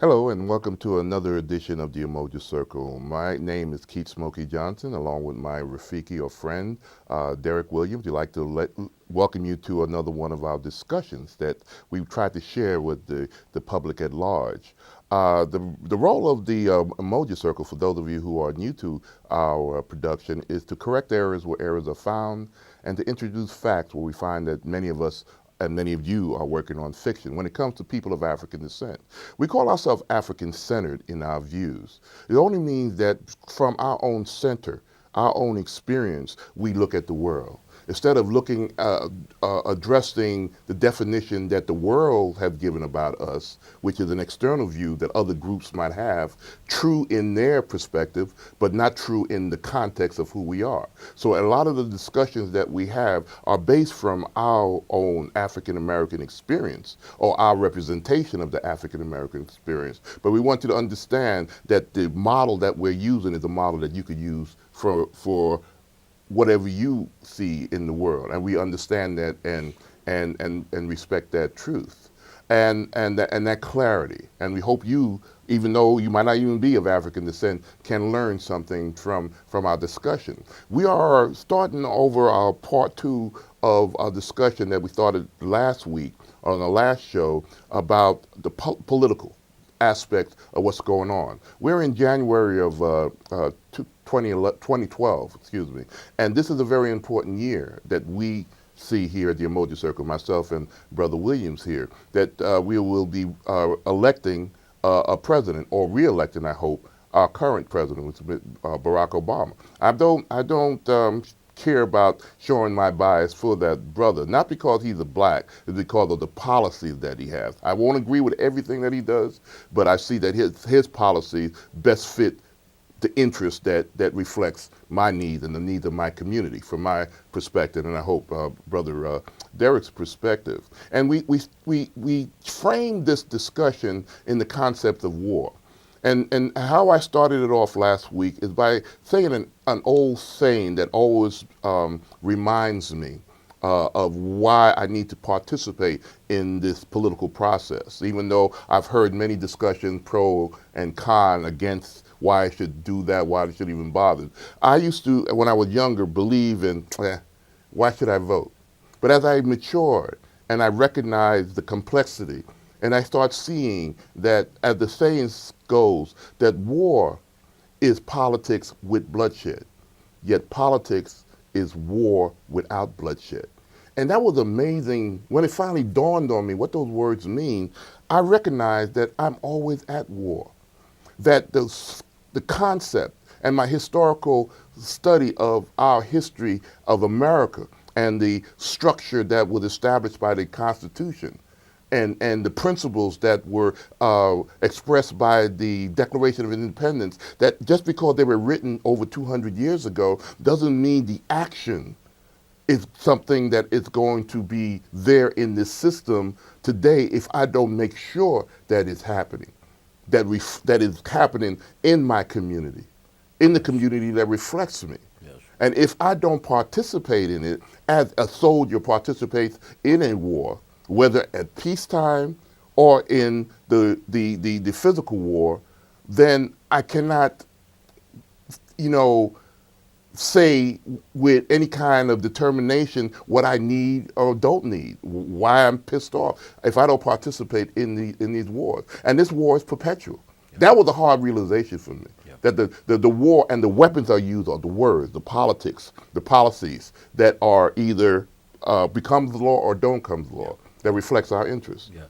Hello and welcome to another edition of the Umoja Circle. My name is Keith Smokey Johnson, along with my Rafiki or friend, Derek Williams. We'd like to welcome you to another one of our discussions that we've tried to share with the public at large. The role of the Umoja Circle, for those of you who are new to our production, is to correct errors where errors are found and to introduce facts where we find that many of us and many of you are working on fiction. When it comes to people of African descent, we call ourselves African-centered in our views. It only means that from our own center, our own experience, we look at the world. Instead of addressing the definition that the world has given about us, which is an external view that other groups might have, true in their perspective, but not true in the context of who we are. So a lot of the discussions that we have are based from our own African American experience or our representation of the African American experience. But we want you to understand that the model that we're using is a model that you could use for whatever you see in the world, and we understand that and respect that truth and that clarity. And we hope you, even though you might not even be of African descent, can learn something from our discussion. We are starting over our part two of our discussion that we started last week on the last show about the political aspect of what's going on. We're in January of 2012, excuse me, and this is a very important year that we see here at the Umoja Circle, myself and Brother Williams here, that we will be electing a president, or re-electing, I hope, our current president, which is Barack Obama. I don't care about showing my bias for that brother, not because he's a black, it's because of the policies that he has. I won't agree with everything that he does, but I see that his policies best fit the interest that reflects my needs and the needs of my community from my perspective, and I hope Brother Derek's perspective. And we framed this discussion in the concept of war. And how I started it off last week is by saying an old saying that always reminds me of why I need to participate in this political process, even though I've heard many discussions pro and con against why I should do that, why I should even bother. I used to, when I was younger, believe in, why should I vote? But as I matured and I recognized the complexity, and I start seeing that, as the saying goes, that war is politics with bloodshed, yet politics is war without bloodshed. And that was amazing. When it finally dawned on me what those words mean, I recognized that I'm always at war. That the concept and my historical study of our history of America and the structure that was established by the Constitution and the principles that were expressed by the Declaration of Independence, that just because they were written over 200 years ago doesn't mean the action is something that is going to be there in this system today if I don't make sure that it's happening, that is happening in my community, in the community that reflects me. Yes. And if I don't participate in it, as a soldier participates in a war, whether at peacetime or in the physical war, then I cannot, you know, say with any kind of determination what I need or don't need, why I'm pissed off if I don't participate in these wars. And this war is perpetual. Yeah. That was a hard realization for me. Yeah. That the war and the weapons are used are the words, the politics, the policies that are either become the law or don't come the law. That reflects our interests. Yeah.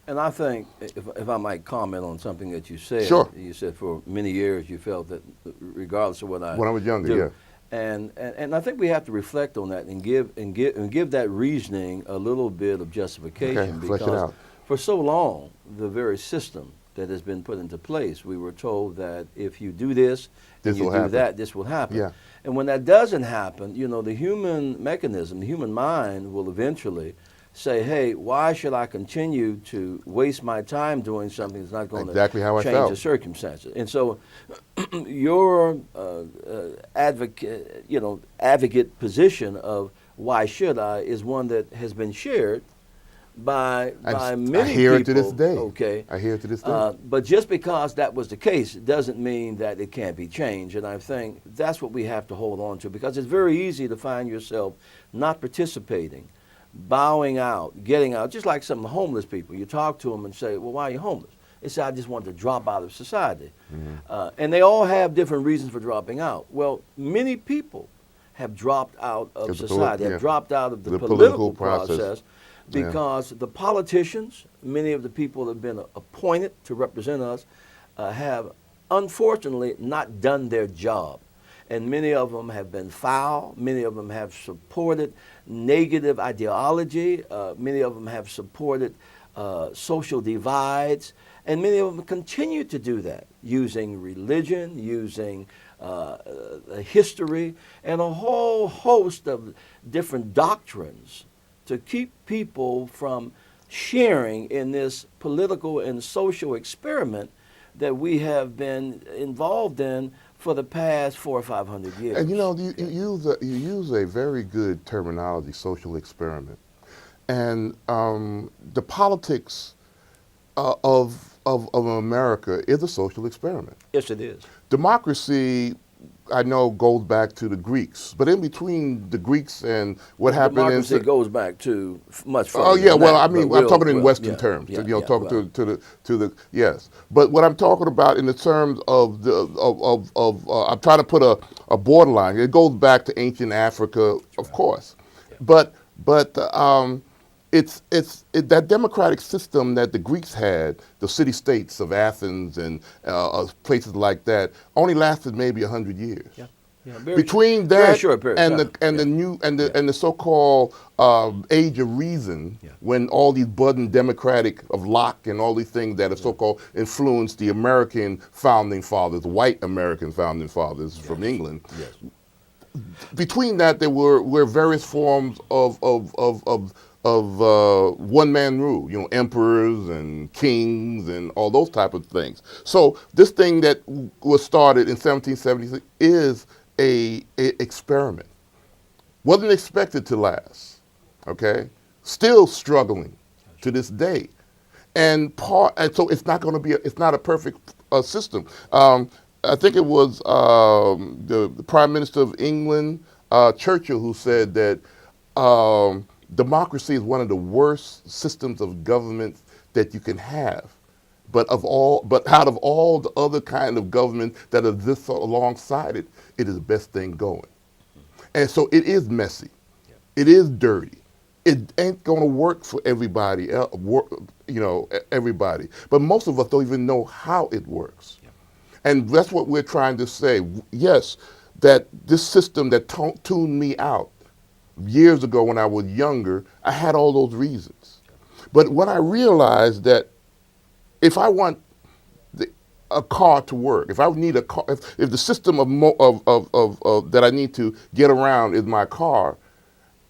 And I think, if I might comment on something that Sure. you said for many years you felt that regardless of what I When I was younger, do, yeah. And I think we have to reflect on that and give that reasoning a little bit of justification, Okay, flesh it because out. for so long the very system that has been put into place, we were told that if you do this and This you will do happen. that, this will happen. Yeah. And when that doesn't happen, you know, the human mechanism, the human mind will eventually say, hey, why should I continue to waste my time doing something that's not going Exactly how I to change felt. the circumstances? And so your advocate position of why should I is one that has been shared by many I hear people. it to this day. Okay. I hear it to this day. But just because that was the case, it doesn't mean that it can't be changed. And I think that's what we have to hold on to, because it's very easy to find yourself not participating, bowing out, getting out. Just like some homeless people, you talk to them and say, "Well, why are you homeless?" They say, "I just want to drop out of society," and they all have different reasons for dropping out. Well, many people have dropped out of society, have dropped out of the political process. Because the politicians, many of the people that have been appointed to represent us, have unfortunately not done their job. And many of them have been foul. Many of them have supported negative ideology. Many of them have supported social divides. And many of them continue to do that, using religion, using history, and a whole host of different doctrines to keep people from sharing in this political and social experiment that we have been involved in for the past 400 or 500 years. And you use a very good terminology, social experiment. And the politics of America is a social experiment. Yes, it is. Democracy, I know, goes back to the Greeks, but in between the Greeks and what happened Democracy in goes back to much further. oh yeah, than well, that, I mean, I'm talking in Western terms. Talking to the yes. But what I'm talking about in the terms of the I'm trying to put a borderline. It goes back to ancient Africa, of course, but it's that democratic system that the Greeks had, the city-states of Athens and places like that, only lasted maybe 100 years. Yeah. Between that and the so-called age of reason, when all these budding democratic of Locke and all these things that are so-called influenced the American founding fathers, white American founding fathers from England. Yes. Between that, there were various forms of one-man rule, emperors and kings and all those type of things. So this thing that was started in 1776 is a experiment. Wasn't expected to last, okay? Still struggling to this day. And so it's not going to be, it's not a perfect system. I think it was the Prime Minister of England, Churchill, who said that democracy is one of the worst systems of government that you can have. But out of all the other kind of government that are this alongside it, it is the best thing going. And so it is messy. It is dirty. It ain't going to work for everybody, everybody. But most of us don't even know how it works. And that's what we're trying to say. Yes, that this system that tuned me out years ago when I was younger, I had all those reasons. But when I realized that if I want a car to work, if I need a car, if the system that I need to get around is my car,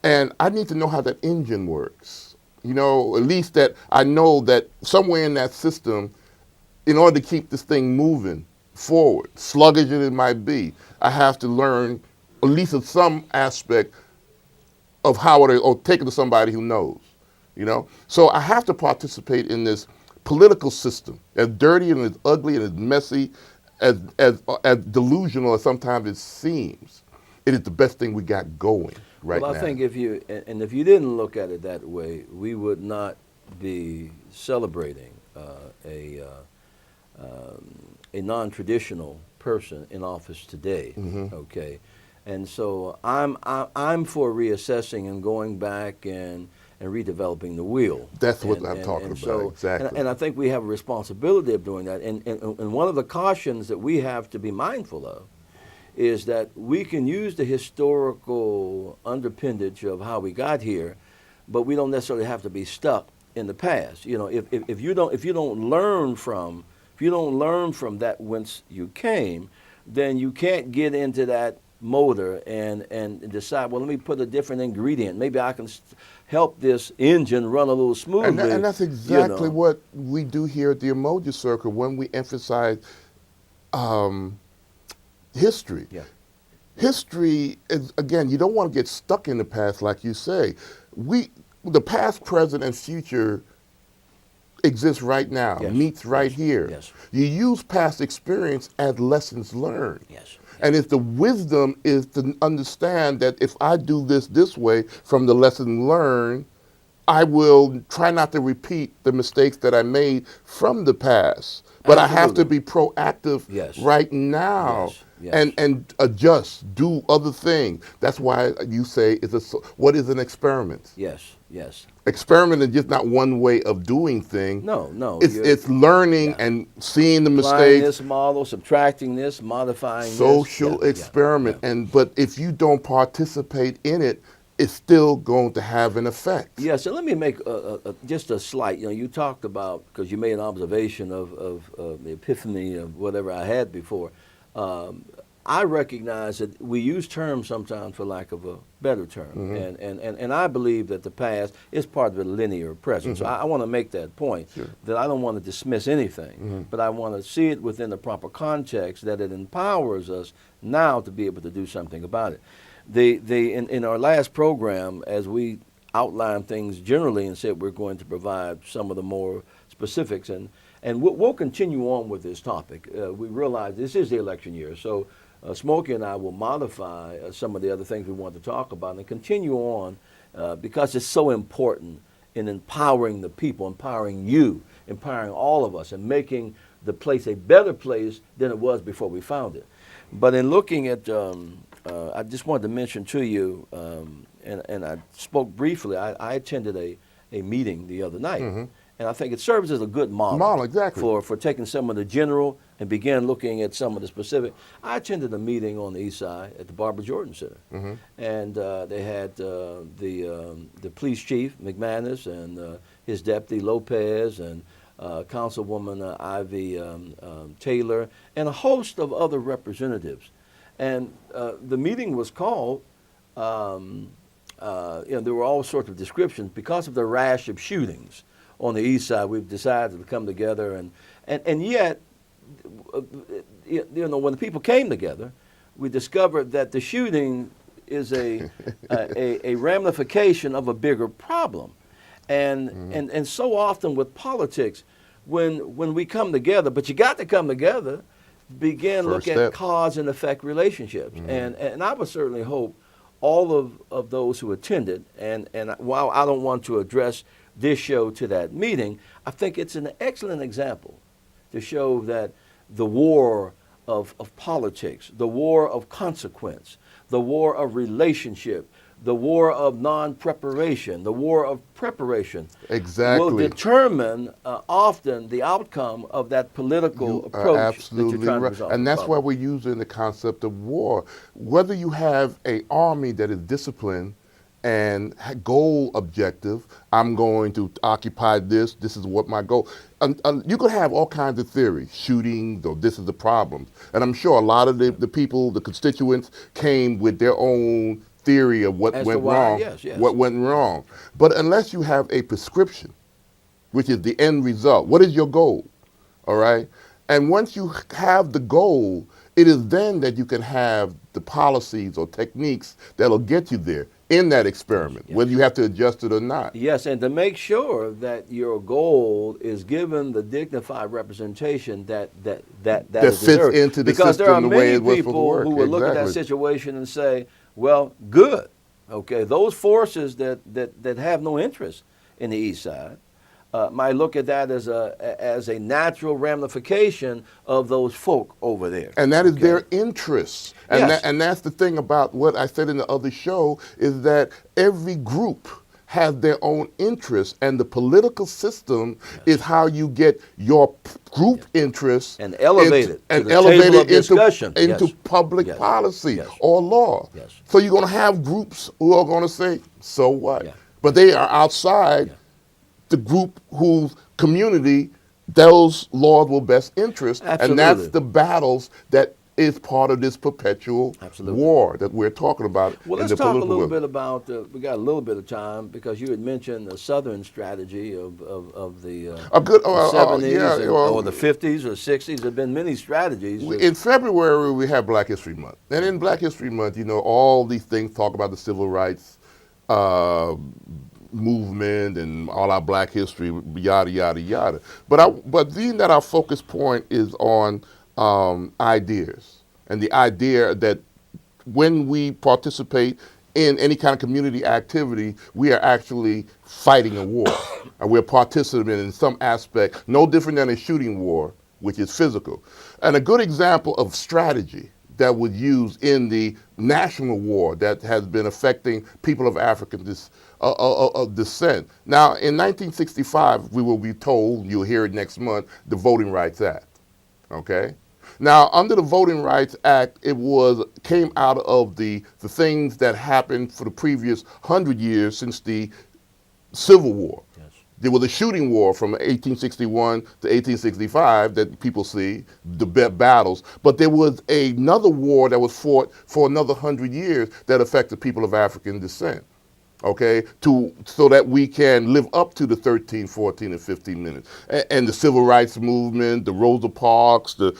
and I need to know how that engine works, at least that I know that somewhere in that system, in order to keep this thing moving forward, sluggish as it might be, I have to learn at least some aspect of how or take it to somebody who knows, So I have to participate in this political system, as dirty and as ugly and as messy, as delusional as sometimes it seems. It is the best thing we got going right now. Well, I think if you didn't look at it that way, we would not be celebrating a non-traditional person in office today. Okay, and so I'm for reassessing and going back and redeveloping the wheel. That's what I'm talking about, so, exactly. And I think we have a responsibility of doing that. And one of the cautions that we have to be mindful of is that we can use the historical underpinnage of how we got here, but we don't necessarily have to be stuck in the past. If you don't learn from that whence you came, then you can't get into that motor and decide, well, let me put a different ingredient. Maybe I can help this engine run a little smoothly. And that's exactly what we do here at the Umoja Circle when we emphasize history. Yeah. History is, again, you don't want to get stuck in the past, like you say. the past, present, and future exists right now, Yes. meets right here. Yes. You use past experience as lessons learned. Yes. And if the wisdom is to understand that if I do this way from the lesson learned, I will try not to repeat the mistakes that I made from the past. But I have to Absolutely. be proactive Yes. right now Yes. Yes. and adjust, do other things. That's why you say, what is an experiment? Yes. Yes. Experiment is just not one way of doing things. No. No. It's learning Yeah. and seeing the Applying mistakes. this model, subtracting this, modifying Social this. experiment. Yeah. But if you don't participate in it, it's still going to have an effect. Yeah, so let me make just a slight, you talked about, because you made an observation of the epiphany of whatever I had before. I recognize that we use terms sometimes for lack of a better term. And I believe that the past is part of the linear present. So I want to make that point, that I don't want to dismiss anything, but I want to see it within the proper context, that it empowers us now to be able to do something about it. In our last program, as we outlined things generally and said we're going to provide some of the more specifics, and we'll continue on with this topic. We realize this is the election year, so Smokey and I will modify some of the other things we want to talk about and continue on because it's so important in empowering the people, empowering you, empowering all of us, and making the place a better place than it was before we found it. But in looking at I just wanted to mention to you, and I spoke briefly, I attended a meeting the other night, and I think it serves as a good model Exactly. for taking some of the general and began looking at some of the specific. I attended a meeting on the east side at the Barbara Jordan Center, and they had the police chief, McManus, and his deputy, Lopez, and Councilwoman Ivy Taylor, and a host of other representatives. And the meeting was called, there were all sorts of descriptions. Because of the rash of shootings on the east side, we've decided to come together. And yet, when the people came together, we discovered that the shooting is a ramification of a bigger problem. And so often with politics, when we come together, but you got to come together, begin look at cause and effect relationships. And I would certainly hope all of those who attended, and while I don't want to address this show to that meeting, I think it's an excellent example to show that the war of politics, the war of consequence, the war of relationship, the war of non-preparation, the war of preparation will determine often the outcome of that political approach that you're trying to resolve. And that's why we're using the concept of war. Whether you have an army that is disciplined and goal objective, I'm going to occupy this is what my goal. You could have all kinds of theories, shootings, or this is the problem. And I'm sure a lot of the people, the constituents, came with their own theory of what went wrong, what went wrong. But unless you have a prescription, which is the end result, what is your goal, all right? And once you have the goal, it is then that you can have the policies or techniques that'll get you there in that experiment, whether you have to adjust it or not. Yes, and to make sure that your goal is given the dignified representation that fits into the because system there are the way many it was people supposed to work. who would look at that situation and say, well, good, okay, those forces that have no interest in the east side might look at that as a natural ramification of those folk over there. And that is their interests. And, yes. And that's the thing about what I said in the other show, is that every group has their own interests, and the political system is how you get your group interests and elevate it into public policy or law. So you're going to have groups who are going to say, so what? But they are outside the group whose community those laws will best interest. Absolutely. And that's the battles that is part of this perpetual war that we're talking about. Well, let's talk a little bit about, we got a little bit of time, because you had mentioned the Southern strategy of the 70s or the 50s or 60s. There have been many strategies. In February, we have Black History Month. And in Black History Month, all these things talk about the civil rights movement and all our Black history, yada yada yada. But being that our focus point is on ideas and the idea that when we participate in any kind of community activity, we are actually fighting a war. And we're participating in some aspect, no different than a shooting war, which is physical. And a good example of strategy that was used in the national war that has been affecting people of African descent. Now, in 1965, we will be told, you'll hear it next month, the Voting Rights Act, okay? Now, under the Voting Rights Act, came out of the things that happened for the previous 100 years since the Civil War. Yes. There was a shooting war from 1861 to 1865 that people see, the battles, but there was another war that was fought for another 100 years that affected people of African descent. Okay, so that we can live up to the 13, 14, and 15 minutes, and the civil rights movement, the Rosa Parks, the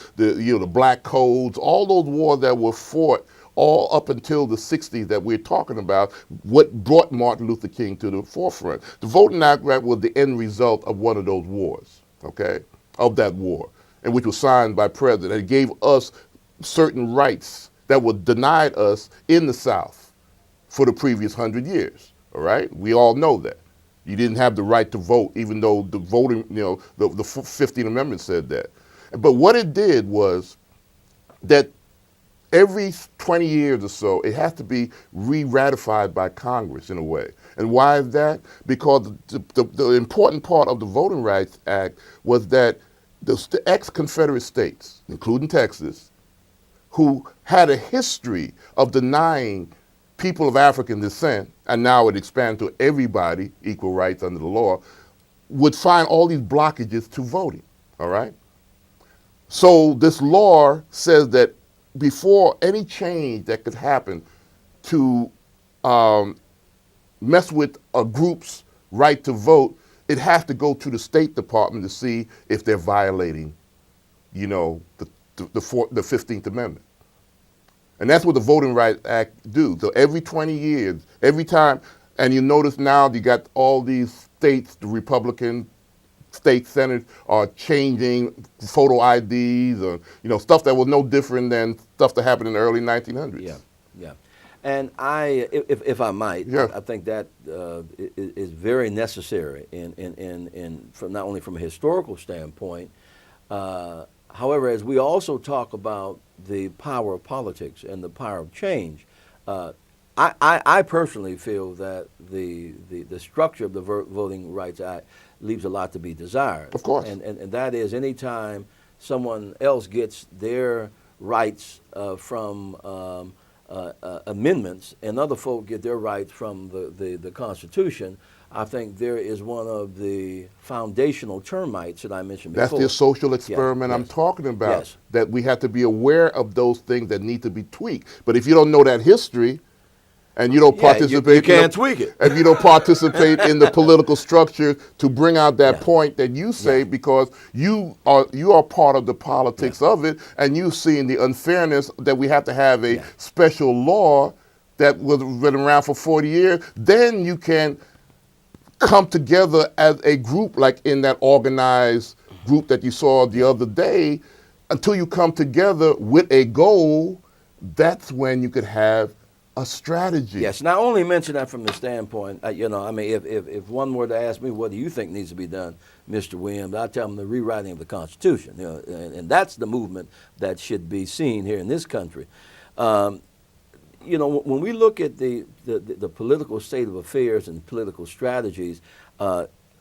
Black Codes, all those wars that were fought all up until the 60s that we're talking about, what brought Martin Luther King to the forefront. The Voting Act was the end result of one of those wars, okay, of that war, and which was signed by President. It gave us certain rights that were denied us in the South for the previous 100 years, all right? We all know that. You didn't have the right to vote, even though the voting, the 15th Amendment said that. But what it did was that every 20 years or so, it has to be re-ratified by Congress in a way. And why is that? Because the important part of the Voting Rights Act was that the ex-Confederate states, including Texas, who had a history of denying people of African descent, and now it expanded to everybody, equal rights under the law, would find all these blockages to voting, all right? So this law says that before any change that could happen to mess with a group's right to vote, it has to go to the State Department to see if they're violating, the 15th Amendment. And that's what the Voting Rights Act do. So every 20 years, every time, and you notice now you got all these states, the Republican state senators are changing photo IDs or, stuff that was no different than stuff that happened in the early 1900s. Yeah, yeah. And if I might, yeah. I think that is very necessary from not only from a historical standpoint, however, as we also talk about the power of politics and the power of change, I personally feel that the structure of the Voting Rights Act leaves a lot to be desired. Of course. And that is any time someone else gets their rights from amendments and other folk get their rights from the Constitution, I think there is one of the foundational termites that I mentioned before. That's the social experiment I'm talking about, that we have to be aware of those things that need to be tweaked. But if you don't know that history, and you don't participate, you can't tweak it. If you don't participate in the political structure to bring out that point that you say, because you are part of the politics of it, and you seeing the unfairness that we have to have a special law that was been around for 40 years, then you can come together as a group, like in that organized group that you saw the other day. Until you come together with a goal, that's when you could have a strategy. Yes, and I only mention that from the standpoint, if one were to ask me, what do you think needs to be done, Mr. Williams, I'd tell them the rewriting of the Constitution, and that's the movement that should be seen here in this country. When we look at the political state of affairs and political strategies,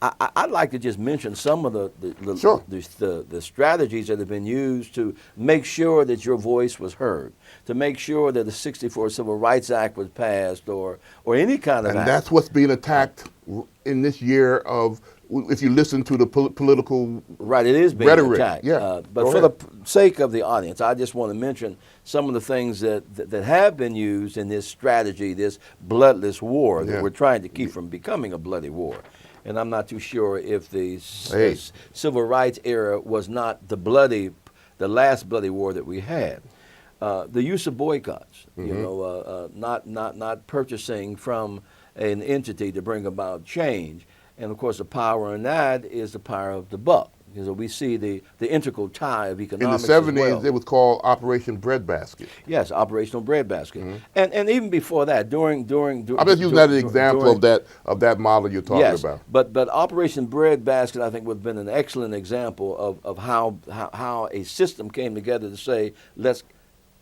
I'd like to just mention some of the strategies that have been used to make sure that your voice was heard, to make sure that the '64 Civil Rights Act was passed, or any kind of act. And that's what's being attacked in this year of, if you listen to the political it is being rhetoric. Attacked. Yeah. But for the sake of the audience, I just want to mention some of the things that have been used in this strategy, this bloodless war that we're trying to keep from becoming a bloody war. And I'm not too sure if the civil rights era was not the last bloody war that we had. The use of boycotts, not purchasing from an entity to bring about change. And of course, the power in that is the power of the buck. Because we see the integral tie of In the economics 70s, as well. it was called Operation Breadbasket. Yes, operational breadbasket, and even before that, during I'm just using that as an example of that model you're talking yes, about. but Operation Breadbasket, I think, would have been an excellent example of how a system came together to say, let's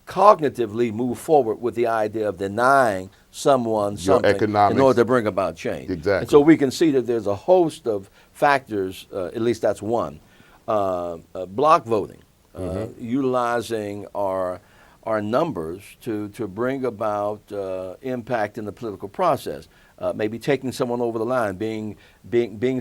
cognitively move forward with the idea of denying someone Your something economics. in order to bring about change. Exactly. And so we can see that there's a host of factors, at least that's one. Block voting, utilizing our numbers to bring about impact in the political process. Maybe taking someone over the line, being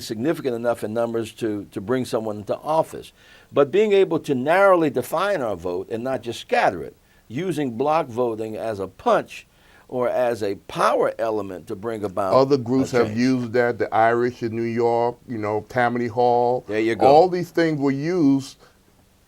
significant enough in numbers to bring someone into office. But being able to narrowly define our vote and not just scatter it, using block voting as a punch or as a power element to bring about Other groups a have change. used that, the Irish in New York, Tammany Hall. There you go. All these things were used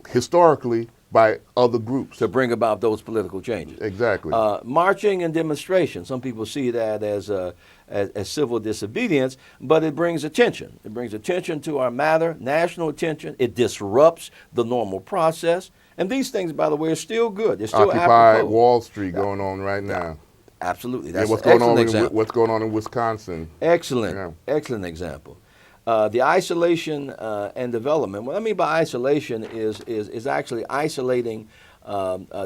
historically by other groups. To bring about those political changes. Exactly. Marching and demonstration. Some people see that as civil disobedience, but it brings attention. It brings attention to our matter, national attention. It disrupts the normal process. And these things, by the way, are still good. They're still Occupy apropos. Wall Street going on right now. Absolutely. Yeah, That's what's an going excellent on example. what's going on in Wisconsin. Excellent, Yeah. excellent example. The isolation and development. What I mean by isolation is actually isolating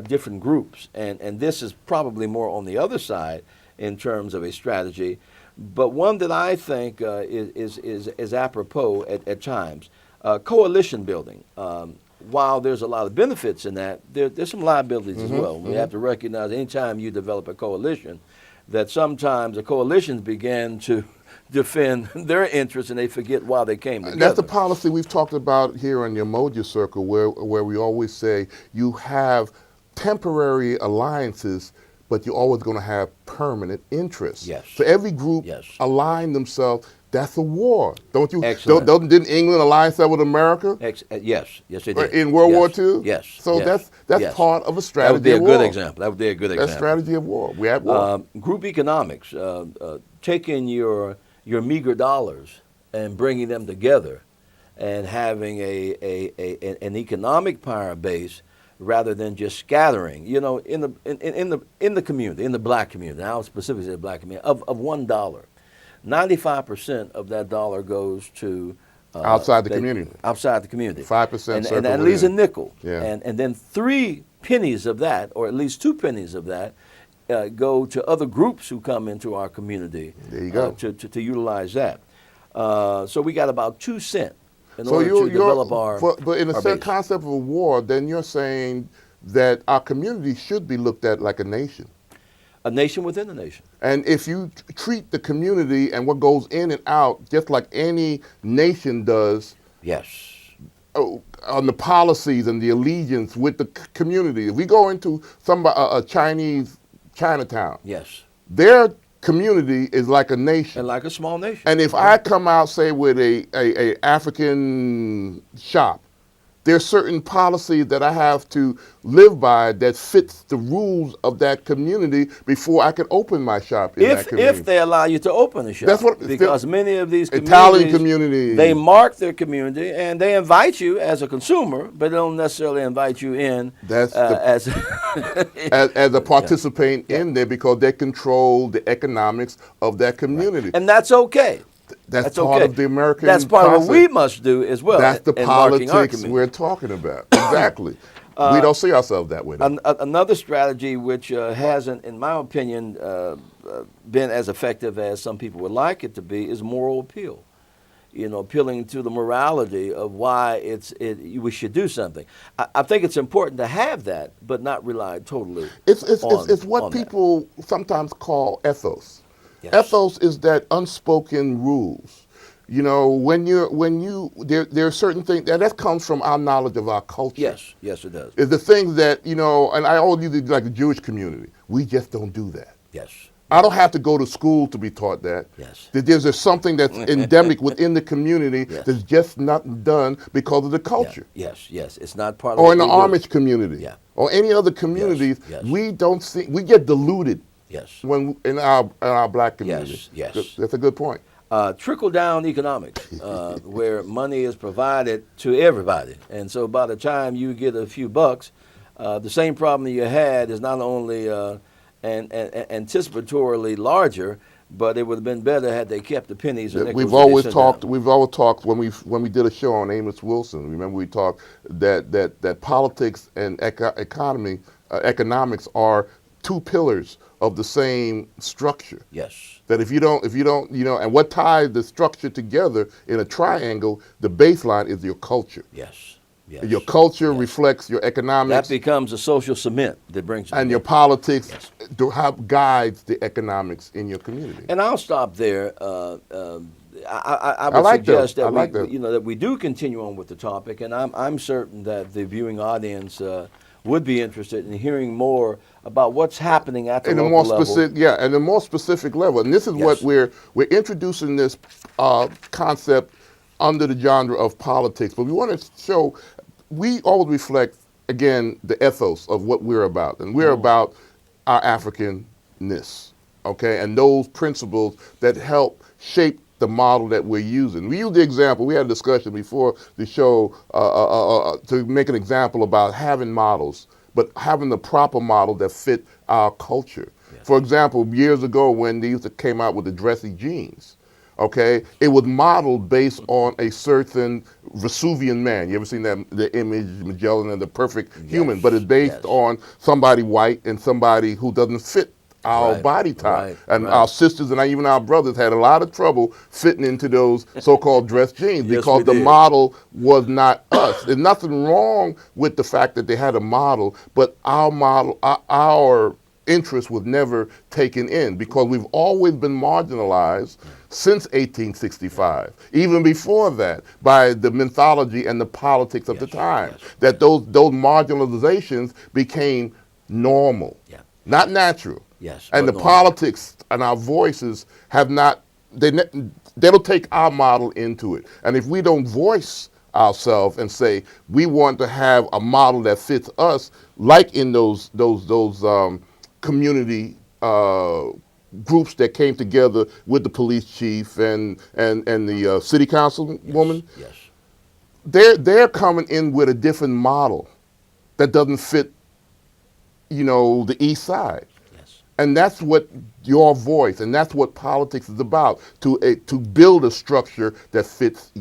different groups, and this is probably more on the other side in terms of a strategy, but one that I think is apropos at times. Coalition building. While there's a lot of benefits in that, there's some liabilities as well. We have to recognize anytime you develop a coalition, that sometimes the coalitions begin to defend their interests and they forget why they came together. That's the policy we've talked about here on the Umoja Circle, where we always say you have temporary alliances, but you're always going to have permanent interests. Yes. So every group Yes. align themselves. That's a war. Don't you? Excellent. Didn't England align itself with America Yes, they did. in World War Yes, II? Yes. So yes, that's yes. part of a That strategy would be a of good war. example. That would be a good example. That's strategy of war. We had war. Group economics, taking your meager dollars and bringing them together, and having an economic power base rather than just scattering. In the community, in the black community. Now specifically the black community of $1, 95% of that dollar goes to Outside the community. Outside the community. 5% and that leaves a within. nickel. Yeah. And then 3 pennies of that, or at least 2 pennies of that, go to other groups who come into our community. There you go. To utilize that. So we got about 2 cents in So order to develop our. but in the our same base. concept of a war, then you're saying that our community should be looked at like a nation. A nation within a nation. And if you treat the community and what goes in and out just like any nation does, Yes. on the policies and the allegiance with the community. If we go into a Chinese Chinatown, Yes. their community is like a nation. And like a small nation. And if I come out, say, with a African shop, there's certain policies that I have to live by that fits the rules of that community before I can open my shop in that community. If they allow you to open a shop. That's what- because many of these Italian communities, communities. they mark their community and they invite you as a consumer, but they don't necessarily invite you in That's as as a participant in there because they control the economics of that community. and that's okay. That's part okay. of the American That's part of what process. we must do as well. That's the in marking our politics community. we're talking about. Exactly. We don't see ourselves that way. though. Another strategy which hasn't, in my opinion, been as effective as some people would like it to be is moral appeal. Appealing to the morality of why we should do something. I think it's important to have that, but not rely totally It's on what that. people sometimes call ethos. Yes. Ethos is that unspoken rules. When there are certain things that comes from our knowledge of our culture. Yes, it does. Is the things that and I always use it like the Jewish community. We just don't do that. Yes, I don't have to go to school to be taught that. Yes. That there's something that's endemic within the community Yes. that's just not done because of the culture. yes. It's not part of. Or what in the we do. Amish community. Yeah. Or any other communities, yes. we get diluted Yes. when in our black community. Yes, yes. That's a good point. Trickle down economics, where money is provided to everybody. And so by the time you get a few bucks, the same problem you had is not only anticipatorily larger, but it would have been better had they kept the pennies and nickels. We've always talked. We've always talked when we did a show on Amos Wilson. Remember we talked that politics and economics are two pillars of the same structure. Yes. That if you don't, and what ties the structure together in a triangle, the baseline is your culture. Yes. Yes. Your culture reflects your economics. That becomes a social cement that brings you and your politics guides the economics in your community. And I'll stop there. I would like suggest that. that we do continue on with the topic, and I'm certain that the viewing audience would be interested in hearing more about what's happening at the local level. And a more specific level. And this is what we're introducing this concept under the genre of politics. But we want to show, we always reflect, again, the ethos of what we're about. And we're about our Africanness, okay? And those principles that help shape the model that we're using. We use the example, we had a discussion before the show to make an example about having models, but having the proper model that fit our culture. Yes. For example, years ago when they came out with the dressy jeans, okay, it was modeled based on a certain Vesuvian man. You ever seen the image, Magellan and the perfect human, but it's based on somebody white and somebody who doesn't fit our body type. And our sisters and even our brothers had a lot of trouble fitting into those so-called dress jeans because the model was not us. There's nothing wrong with the fact that they had a model, but our model, our interest was never taken in because we've always been marginalized since 1865, even before that, by the mythology and the politics of the time, that those marginalizations became normal, not natural. Yes, and the politics and our voices have not, they don't take our model into it. And if we don't voice ourselves and say we want to have a model that fits us, like in those community groups that came together with the police chief and the city council woman, they're coming in with a different model that doesn't fit, the East Side. And that's what your voice, and that's what politics is about, to build a structure that fits your